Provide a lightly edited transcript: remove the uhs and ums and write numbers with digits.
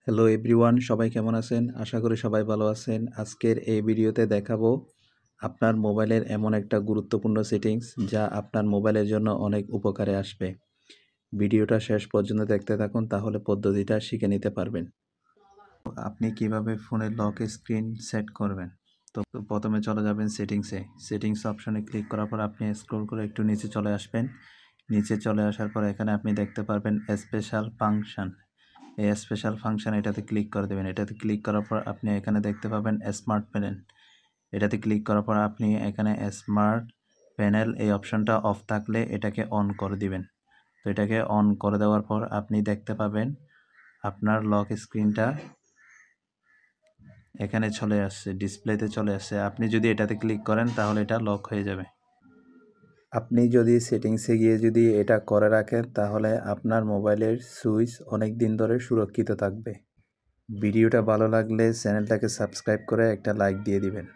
Hello everyone, সবাই কেমন আছেন? আশা করি সবাই ভালো আছেন। আজকের এই ভিডিওতে দেখাবো আপনার মোবাইলের এমন একটা গুরুত্বপূর্ণ সেটিংস যা আপনার মোবাইলের জন্য অনেক উপকারে আসবে। ভিডিওটা শেষ পর্যন্ত দেখতে থাকুন, তাহলে পদ্ধতিটা শিখে নিতে পারবেন। আপনি কিভাবে ফোনের লক স্ক্রিন সেট করবেন? তো প্রথমে চলে যাবেন সেটিংস অপশনে ক্লিক করার পর আপনি স্ক্রল করে একটু নিচে চলে আসবেন। নিচে চলে আসার পর এখানে আপনি দেখতে পারবেন স্পেশাল ফাংশন। এই স্পেশাল ফাংশন এটাতে ক্লিক করে দেবেন। এটাতে ক্লিক করার পর আপনি এখানে দেখতে পাবেন স্মার্ট প্যানেল। এটাতে ক্লিক করার পর আপনি এখানে স্মার্ট প্যানেল এই অপশনটা অফ থাকলে এটাকে অন করে দিবেন। তো এটাকে অন করে দেওয়ার পর আপনি দেখতে পাবেন আপনার লক স্ক্রিনটা এখানে চলে আসছে, ডিসপ্লেতে চলে আসছে। আপনি যদি এটাতে ক্লিক করেন তাহলে এটা লক হয়ে যাবে। আপনি যদি সেটিংসে গিয়ে যদি এটা করে রাখেন তাহলে আপনার মোবাইলের সুইচ অনেক দিন ধরে সুরক্ষিত থাকবে। ভিডিওটা ভালো লাগলে চ্যানেলটাকে সাবস্ক্রাইব করে একটা লাইক দিয়ে দিবেন।